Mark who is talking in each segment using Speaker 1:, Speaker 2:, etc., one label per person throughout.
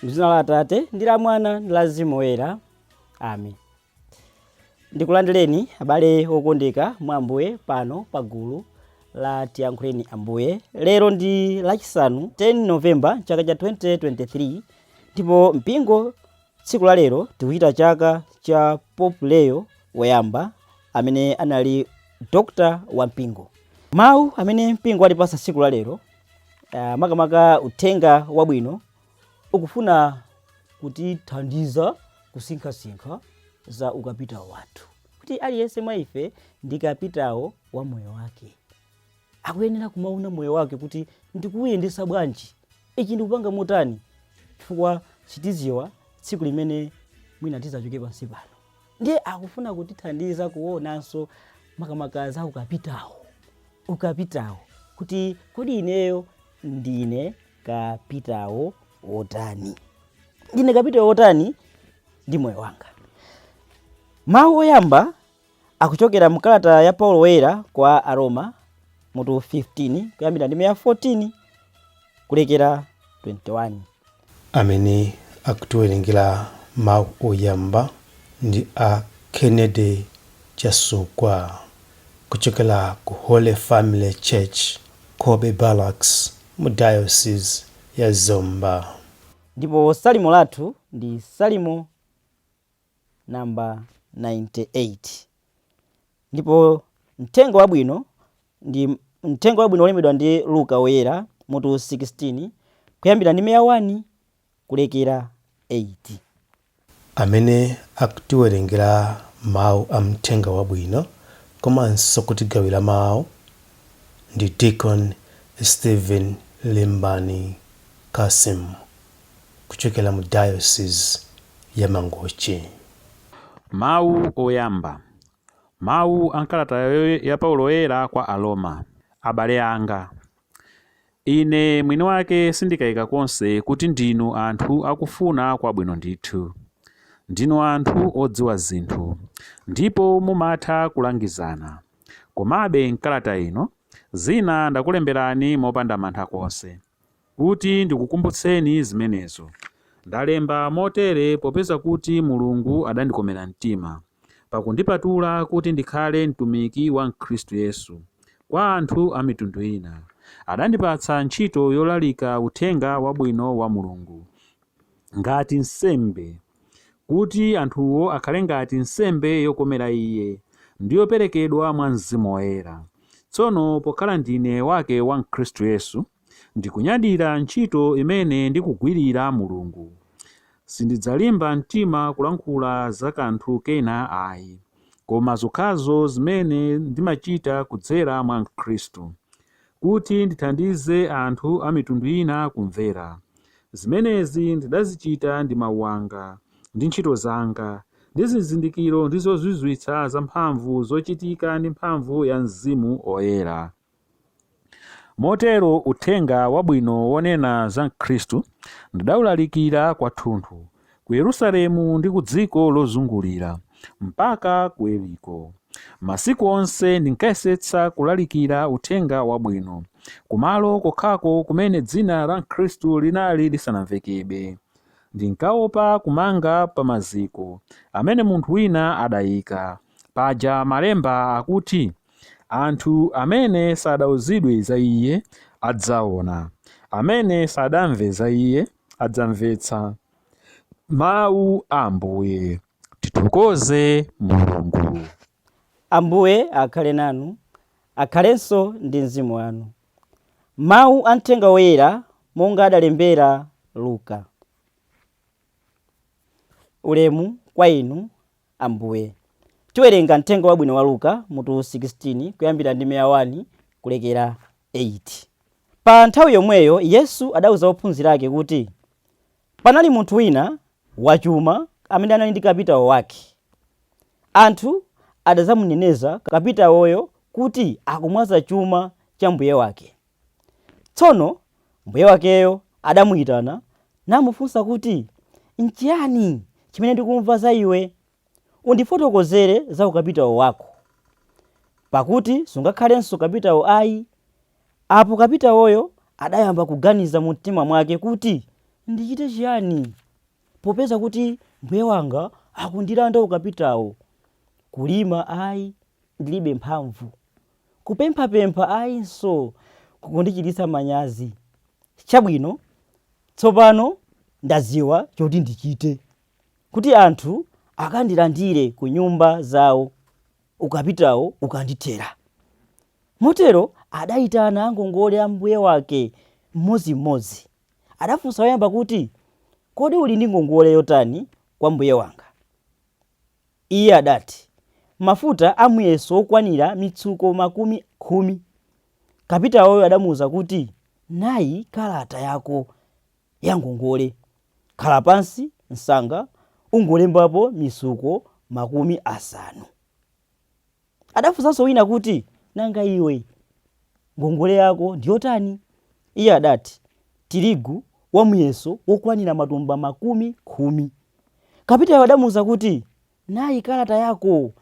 Speaker 1: M'dzina la Atate ndi la Mwana ndi la Mzimu Woyera. Amen. Ndikulandireni abale okondeka mwa Ambuye pano pa gulu la Tiyankhuleni Ambuye. Lero ndi Lachisanu 10 Novemba chaka cha 2023 ndipo mpingo tsiku la lero tikuchita chaka cha Pope Leo woyamba amene anali Dr. wa mpingo. Mawu amene mpingo alipasa tsiku la lero makamaka uthenga wabwino ukufuna kutithandiza kusinkhasinkha za ukapitawo wathu, kuti aliyense mwa ife ndi kapitawo wa moyo wake. Akuyenera kumaona moyo wake kuti ndikuyendesa bwanji, ichi ndikupanga motani, chifukwa chitiziwa tsiku limene mwina tizachoke pansi pano. Ndiye akufuna kutithandiza kuonanso makamaka za ukapitawo kuti kodi ineyo ndine kapitawo wotani, ndine kapitawo wotani ndi moyo wanga. Mawu oyamba akuchokera mkalata ya Paulo woyera kwa Aroma mutu 15 kuyambira ndime ya 14 kulekera 21.
Speaker 2: Amene akutiwerengera mawu oyamba ndi a Kennedy Chasukwa kuchokera ku Holy Family Church Kobe Barracks mu Diocese ya Zomba.
Speaker 1: Ndipo salimo lathu ndi salimo namba 98. Ndipo mtengo wabwino ndi mtengo wabwino olembedwa ndi Luka woyera mutu 16 kuyambira ndime ya 1 kulekera 8.
Speaker 2: Amene akutiwerengera mawu a mtengo wabwino komanso kutigawira mawu ndi Deacon Stephen Limbani Kasim kuchokera mu Diocese ya Mangochi.
Speaker 3: Mawu oyamba. Mawu ankalata ya Paulo woyera kwa Aroma. Abale anga, ine mwini wake sindikayika konse kuti ndinu anthu akufuna kwabwino ndithu. Ndinu anthu odziwa zinthu ndipo mumatha kulangizana. Komabe nkalata ino zina ndakulemberani mopanda mantha konse, kuti ndikukumbutseni zimenezo. Ndalemba motere popeza kuti Mulungu adandikomera mtima pakundipatula kuti ndikhale mtumiki wa Khristu Yesu kwa anthu a mitundu ina. Adandipatsa ntchito yolalika uthenga wabwino wa Mulungu ngati nsembe, kuti anthuwo akhale ngati nsembe yokomera Iye ndi yoperekedwa mwa Mzimu Woyera. Tsono pokhala ndine wake wa Khristu Yesu, ndikunyadira ntchito imene ndikugwirira Mulungu. Sindidzalimba mtima kulankhula za kanthu kena ayi, koma zokhazo zimene ndimachita kudzera mwa Khristu, kuti ndithandize anthu a mitundu ina kumvera. Zimenezi ndidazichita ndi mawu anga, ndi ntchito zanga, ndi zizindikiro ndi zozizwitsa za mphamvu zochitika ndi mphamvu ya Mzimu Woyera. Motero uthenga wabwino wonena za Khristu ndidawulalikira kwathunthu, ku Yerusalemu ndi ku dziko lozungulira, mpaka ku Yeriko. Masiku onse ndinkayesetsa kulalikira uthenga wabwino kumalo kokhako kumene dzina la Khristu linali lisanamvekebe. Ndinkaopa kumanga pa maziko amene munthu wina adayika. Paja malemba akuti, anthu amene sadawuzidwe za Iye adzaona, amene sadamve za Iye adzamvetsa. Mawu a Ambuye. Tithokoze Mulungu.
Speaker 1: Ambuye akhale nanu, akhalenso ndi mzimu wanu. Mawu a mthenga woyera monga adalembera Luka. Ulemu kwa inu Ambuye. Tiwerenga mthenga wabwino wa Luka mutu 16 kuyambira ndime ya 1 kulekera 8. Pa nthawi yomweyo Yesu adawuza ophunzira ake kuti panali munthu wina wachuma amene anali ndi kapitawo wake. Anthu adazamuneneza kapitawoyo kuti akumwaza chuma cha mbuye wake. Tsono mbuye wakeyo adamuyitana namufunsa kuti, "Nchiyani chimene ndikumva za iwe? Undifotokozere za ukapitawo wako, pakuti sungakhalenso kapitawo ayi." Apo kapitawoyo adayamba kuganiza mu mtima mwake kuti, ndichite chiyani popeza kuti mbuye wanga akundilanda ukapitawo? Kulima ayi, ndilibe mphamvu. Kupemphapempha ayinso kukundichititsa manyazi. Chabwino, tsopano ndaziwa choti ndichite, kuti anthu akandilandire ku nyumba zawo, ukapitawo ukandithera. Motero adayitana angongole a mbuye wake mmodzimmodzi. Adafunsa woyamba kuti, kodi uli ndi ngongole yotani kwa mbuye wanga? Iye adati, mafuta amuyeso okwanira mitsuko 10. Kapitawoyo adamuwuza kuti, nayi kalata yako ya ngongole, khala pansi msanga ungolembapo misuko 50. Adafunsanso wina kuti, nanga iwe ngongole yako ndiyotani? Iye adati, tirigu wamuyeso wokwanira matumba 10. Kapitawo adamuwuza kuti, nayi kalata yako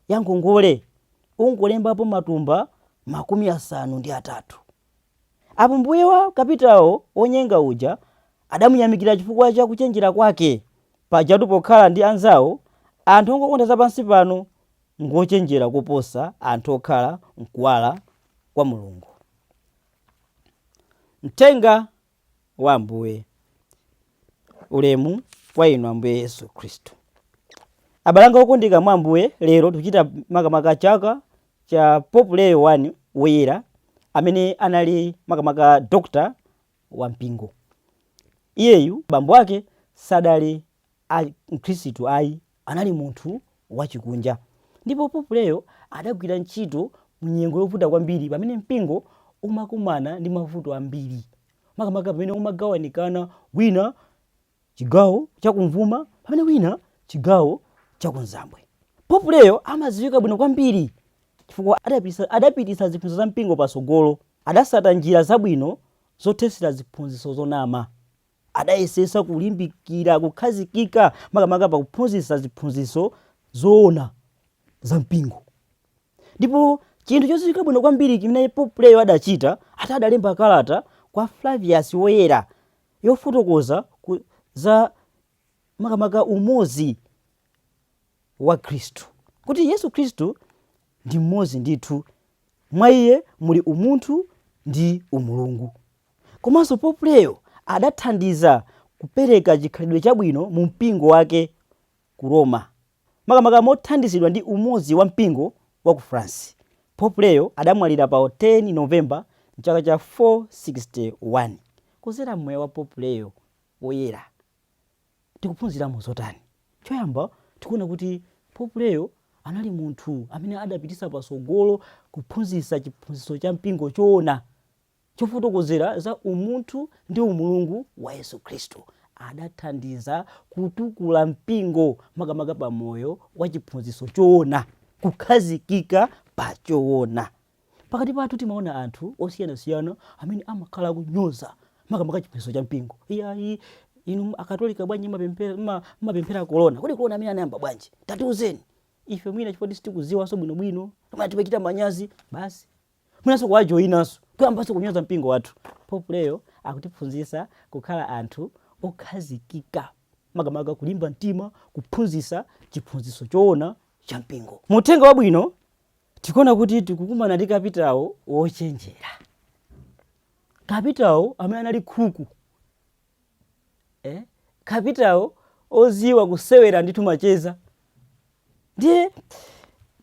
Speaker 1: ya ngongole ungolembapo matumba 53. Apo mbuye wa kapitawo onyenga uja adamuyamikira chifukwa cha kuchenjera kwake. Pajatu pokhala ndi anzawo, anthu ongokonda zapansi pano ngochenjera kuposa anthu okhala mkuwala kwa Mulungu. Mthenga wa Ambuye. Ulemu kwa inu Ambuye Yesu Khristu. Abalanga okondeka mwa Ambuye, lero tuchita makamaka chaka cha Pope Leo I woyera, amene anali makamaka dokta wa mpingo. Iyeyu bambo ake sadali mkhristu ayi, anali munthu wachikunja. Ndipo Pope Leo adagwira ntchito munyengo yovuta kwambiri pamene mpingo umakumana ndi mavuto ambiri, makamaka pamene umagawanikana, wina chigawo chakumvuma pamene wina chigawo chakunzambwe. Pope Leo amadziwika bwino kwambiri chifukwa adapititsa ziphunzitso za mpingo pasogolo, adasata njira zabwino zothetsera ziphunzitso zonama, adayesesa kulimbikira kukhazikika makamaka pa kuphunzitsa ziphunzitso zoona za mpingo. Ndipo chinthu chodziwika bwino kwambiri chimene Pope Leo adachita, adalemba kalata kwa Flavius woyera yofotokoza za makamaka umodzi wa Khristu, kuti Yesu Khristu ndi mmodzi ndithu, mwa iye muli umunthu ndi umulungu. Komanso Pope Leo adathandiza kupereka chikhalidwe chabwino mu mpingo wake ku Roma, makamaka mothandizidwa ndi umodzi wa mpingo wa ku France. Pope Leo adamwalira pa 10 Novemba mchaka cha 461. Kuzera mmoyo wa Pope Leo woyera tikuphunziramo zotani? Choyamba tikuona kuti Pope Leo anali munthu amene adapititsa pasogolo kuphunzitsa chiphunzitso cha mpingo choona, chofotokozera za umunthu ndi umulungu wa Yesu Khristu. Adathandiza kutukula mpingo makamaka pa moyo wa chiphunzitso choona, kukhazikika pa choona. Pakati pathu timaona anthu osiyanasiyana amene amakhala kunyoza makamaka chiphunzitso cha mpingo. Iyayi, inu akatolika bwanji mapemphera kolona, kodi kolona amene anayamba bwanji? Tatiuzeni. Ife mwina chifukwa sitikudziwanso bwinobwino, koma tipechita manyazi basi. Mwinaso kuwajoyinanso, kuyambanso kunyoza mpingo wathu. Pope Leo akutiphunzitsa kukhala anthu okhazikika, makamaka kulimba mtima, kuphunzitsa chiphunzitso choona cha mpingo. Muthenga wabwino tikuona kuti tikukumana ndi kapitawo wochenjera, kapitawo amene anali khuku, kapitawo oziwa kusewera ndithu macheza. Ndiye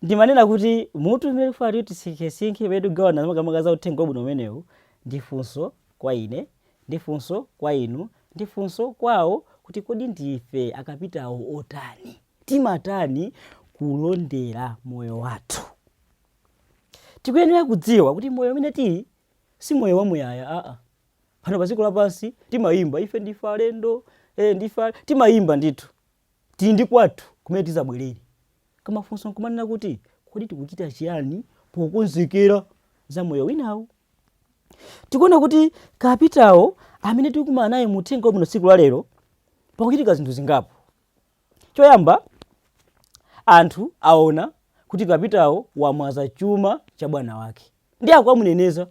Speaker 1: ndimanena kuti mutu umene fari tisinkhesinkhe pedu gawana makamaka za uthenga wabwino umenewu, ndifunso kwa ine, ndifunso kwa inu, ndifunso kwawo, kuti kodi ndife akapitawo otani, timatani kulondera moyo wathu. Tikuyenera kudziwa kuti moyo umene tili si moyo wamuyaya. Pano padziko lapansi timayimba ife ndife alendo, timayimba ndithu, tili ndi kwathu kumene tizabwerere. Koma funso nkumanena kuti kodi tikuchita chiyani pokonzekera za moyo winawu. Tikuona kuti kapitawo amene tikumana naye muthenga wabwino tsiku la lero pakuchitika zinthu zingapo. Choyamba, anthu aona kuti kapitawo wamwaza chuma cha bwana wake, ndi akwamuneneza,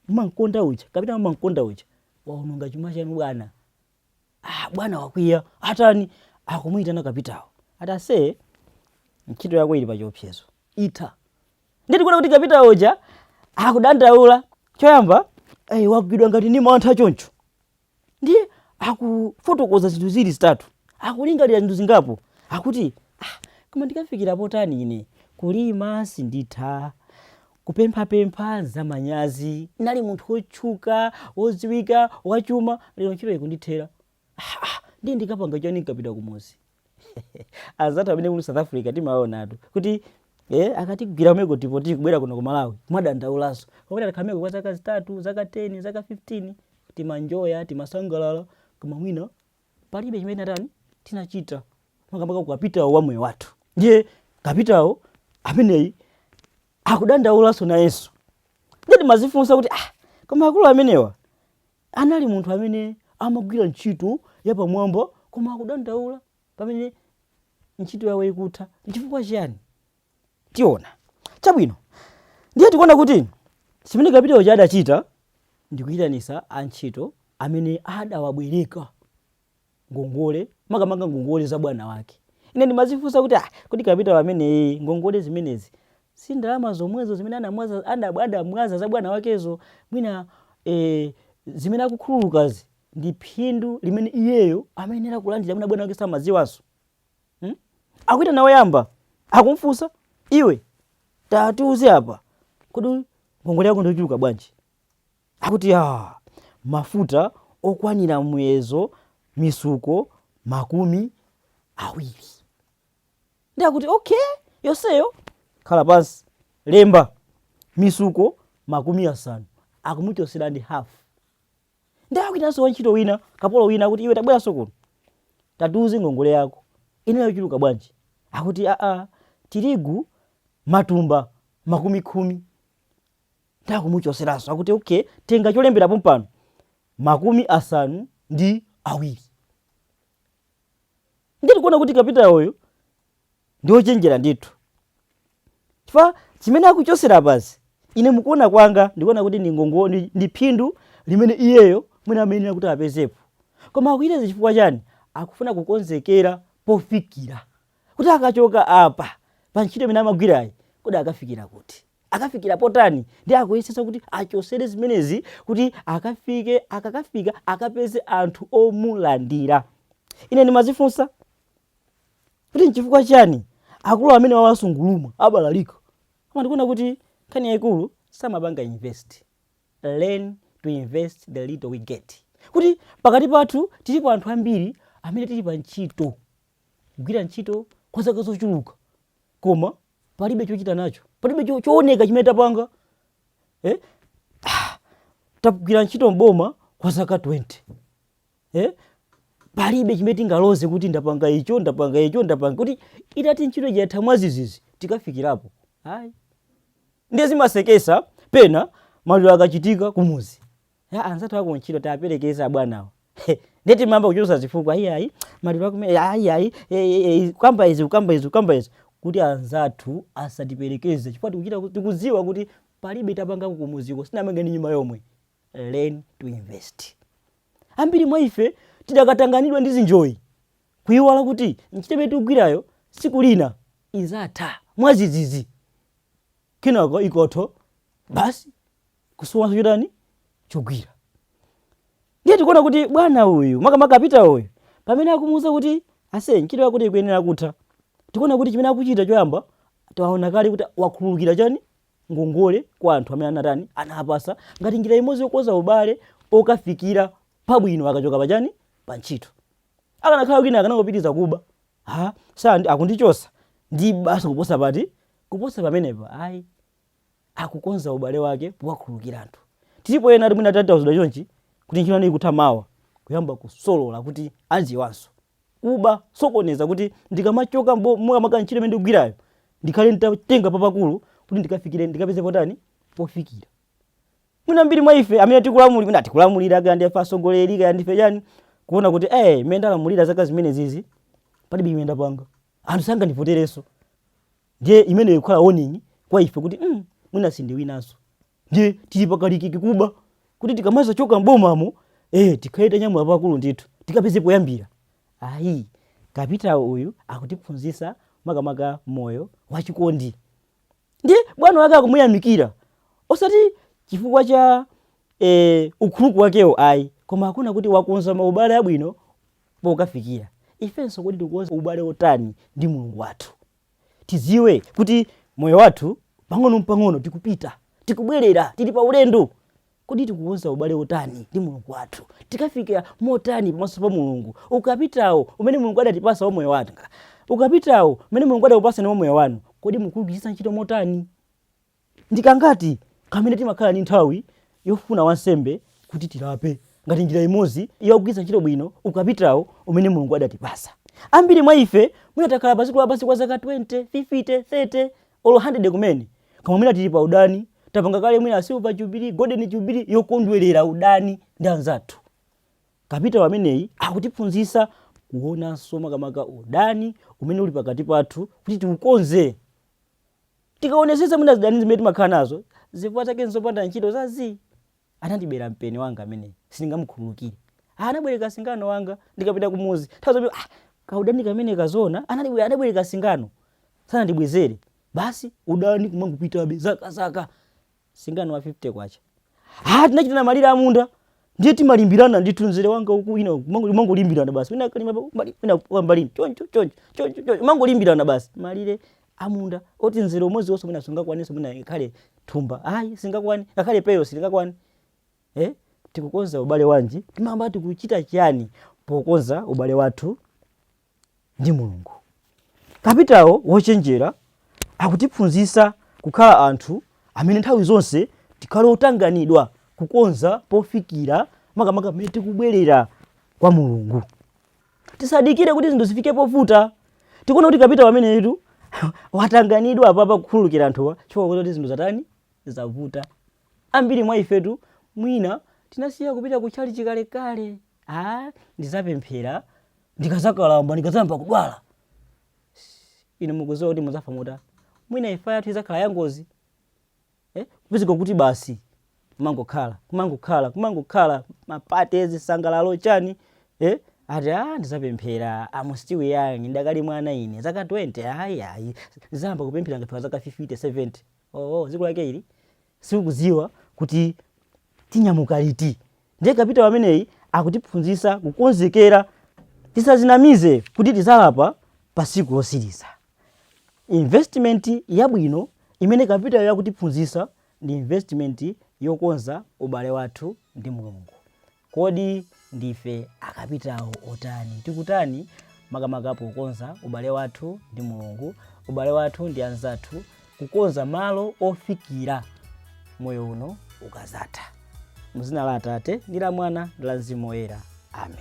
Speaker 1: mmankonda uja, kapitawo mmankonda uja, waononga chuma chanu bwana. bwana wakwiya atani akumuyitana kapitawo atase ntchito yako ili pachiopsezo itha. Nditi kuona kuti kapitawo uja akudandaula choyamba wakugwidwa ngati ni mantha choncho ndiye akufotokoza zinthu zili zitatu akulingalira zinthu zingapo akuti koma ndikafikira potani ine kulima sinditha kupemphapempha zamanyazi nali munthu wotchuka wodziwika wachuma lero ntchito ikundithera ndiye ndikapanga chani nkapita kumuzi. Azathu amene kuli South Africa timaonatu kuti akatigwira kumeko tipo tikubwera kuno ku Malawi mwadandaulaso kapita takhameko kwa zaka zitatu zaka 10 zaka 15 timanjoya timasangalala koma mwina palibe chimene atani tinachita makambaka kukapitawo wa moyo wathu. Ndiye kapitawo ameneyi akudandaulaso nayenso ndiye mazifunsa kuti koma akulu amenewa anali munthu amene amagwira ntchito yapamwamba koma akudandaula pamene ntchito yawo ikutha nchifukwa chiyani? Tiona chabwino ndiye tikuona kuti chimene kapitawo chadachita ndikuyitanisa antchito amene adawabwereka ngongole makamanga ngongole za bwana wake. Ine ndimazifunsa kuti kuti kapitawo amene ngongole zimenezi si ndalama zomwezo zimene adamwaza za bwana wakezo mwina zimene akukhululukazi ndi phindu limene iyeyo amayenera kulandira mwina bwana wake samadziwanso. Akuita nawo yamba akumfunsa iwe tatiuze apa kuti ngongole yako ndochuluka bwanji akuti mafuta okwanira muyezo misuko 20. Ndi akuti okay yonseyo khala pansi lemba misuko 50 akumuchosera ndi half. Ndi akuitanso wantchito wina kapolo wina akuti iwe tabweranso kuno tatiuze ngongole yako ine yochuluka bwanji akuti tirigu matumba 10. Ndi akumuchoseranso akuti okay tenga cholemberapo mpano 50. Nditi kuona kuti kapitawo uyu ndi ochenjera ndithu chifukwa chimene akuchosera pasi ine mukuona kwanga ndikuona kuti ndi ngongole ndi phindu limene iyeyo mwina amenera kuti apezepo koma akuiteza chifukwa chani akufuna kukonzekera pofikira kuti akachoka apa pa ntchito imene amagwirayi kuti akafikira kuti akafikira potani ndi akuyesesa kuti achosere zimenezi kuti akakafika akapeze anthu omulandira. Ine ndimazifunsa kuti nchifukwa chani akulu amene wawasungulumwa abalalika koma ndikuona kuti nkhani yaikulu samapanga invest. Learn to invest the little we get. Kuti pakati pathu tilipo anthu ambiri amene tili pa ntchito kugwira ntchito kwa zaka zochuluka koma palibe chochita nacho palibe chooneka chimene tapanga. Tapugwira ntchito mboma kwa zaka 20 palibe chimene tingaloze kuti ndapanga icho kuti itati ntchito yatha mwazizizi tikafikirapo. Ndiye zimasekesa pena maliro akachitika kumuzi anzathu ako ntchito taperekeza bwanawo ndeti mamba kuchosa zifukwa maliro akumene kamba izi kuti anzathu asatiperekeze chifukwa tikudziwa kuti palibe tapanga kumuziko sinamanga ni nyumba yomwe. Learn to invest. Ambiri mwa ife tidakatanganidwa ndi zinjoyi kuiwala kuti ntchito imene tikugwirayo siku lina izatha mwazizizi kenako ikotho basi kusowanso chotani chogwira. Ndiye tikuona kuti bwana uyu makamaka uyu pamene akumuwuza kuti ase ntchito yakuti ikuyenera kutha tikuona kuti chimene akuchita choyamba tawaona kale kuti wakhululukira chani ngongole kwa anthu amene anatani anapasa ngati njira imodzi yokonza ubale okafikira pabwino akachoka pachani pa ntchito. Akanakhala wina akanangopitiza kuba sandi akundichosa ndi basi kuposa pati kuposa pamenepa akukonza ubale wake powakhululukira anthu. Tilipo ena mwina tatawuzidwa chonchi kuti ntchito ikutha mawa kuyamba kusolola kuti adziwanso kuba sokoneza kuti ndikamachoka mukamaka ntchito imene ndikugwirayo ndikhale nditatenga papakulu kuti ndikafikire ndikapeze potani pofikira. Mwina mbiri mwa ife amene tikulamulira kaya ndife asogoleri kaya ndife chani kuona kuti imene ndalamulira zaka zimene zizi palibe imene ndapanga anthu sangandivoterenso. Ndiye imene ikukhala warning kwa ife kuti mwina sindiwinanso. Ndiye tili pakalikiki kuba kuti tikamaza choka mbomamo tikhale tanyamula pakulu ndithu tikapeze poyambira. Ayi, kapitawo uyu akutiphunzitsa makamaka moyo wachikondi. Ndiye bwana wake akumuyamikira osati chifukwa cha ukhuluku wakewo ayi, koma akuna kuti wakonza maubale abwino pokafikira. Ifenso kuti tikukonza ubale otani ndi Mulungu wathu. Tiziwe kuti moyo wathu pang'ono tikupita, tikubwerera, tili pa ulendo. Kodi tikukonza ubale otani ndi Mulungu wathu, tikafika motani pamaso pa Mulungu. Ukapitawo umene Mulungu adatipasa wa moyo wathu, ukapitawo umene Mulungu adatipasa wa moyo wanu, kodi mukugwiritsa ntchito motani? Ndikangati kamene timakhala ndi nthawi yofuna wansembe kuti tilape ngati njira imodzi yogwiritsa ntchito bwino ukapitawo umene Mulungu adatipasa. Ambiri mwa ife munatakhala pasi kwa zaka 20, 50, 30 or 100 kumene, koma mwina tili pa udani, tapanga kale mwina silver jubilee, golden jubilee yokondwerera udani ndi anzathu. Kapitawo ameneyi akutiphunzitsa kuonanso makamaka udani umene uli pakati pathu kuti tiukonze. Tikaonetsetsa mwina zidani zimene timakhala nazo zifukwa zake nzopanda ntchito zazi. Anandibera mpeni wanga ameneyi, sindingamukhululukire. Anabwereka singano wanga ndikapita kumuzi. Tazo kaudani kamene kazona anabwereka singano. Sana ndibwezere. Basi udani kumangupita zaka singano wa 50 kwacha. Tinachita malira amunda. Ndiye timalimbirana ndithu nzere wanga uku ina mangolimbirana basi. Mina kwambalini choncho mangolimbirana basi. Malire amunda oti nzere umodzi wonse mwina sungakwanisa mwina ikhale thumba. Ayi singakwani, akhale peyo singakwani. Tikukonza ubale wanji, timamba tikuchita chiyani pokonza ubale wathu ndi Mulungu. Kapitawo wochenjera akutiphunzitsa kukhala anthu amene nthawi zonse tikhale otanganidwa kukonza pofikira makamaka mmene tikubwerera kwa Mulungu. Tisadikire kuti zinthu zifike povuta. Tikuona kuti kapitawo ameneyu watanganidwa apapa kukhululukira anthuwa chifukwa kuti zinthu zatani zavuta. Ambiri mwa ifetu mwina tinasiya kupita ku chalichi kale. Ndizapemphera ndikazakalamba ndikazamba kudwala. Ine mukuziwa kuti muzafa mota. Mwina ifa yathu izakhala yangozi. Kupezeka kuti basi kumangokhala mapate ezisangalalo chani. Ati ndizapemphera amustiwe yangi ndakali mwana ine zaka 20 ayi ndizamba kupemphera ngati zaka 50 70. Ziko lake ili sikuziwa kuti tinyamuka liti. Ndiye kapitawo ameneyi akutiphunzitsa kukonzekera tisazinamize kuti tizalapa pa siku losiriza. Investment yabwino imene kapitawo yakutiphunzitsa ndi investment yokonza ubale wathu ndi Mulungu. Kodi ndife akapitawo otani? Tikutani makamaka pokonza ubale wathu ndi Mulungu, ubale wathu ndi anzathu, kukonza malo ofikira moyo uno ukazatha. Muzina la Atate ndi la Mwana ndi la Mzimu Woyera. Amen.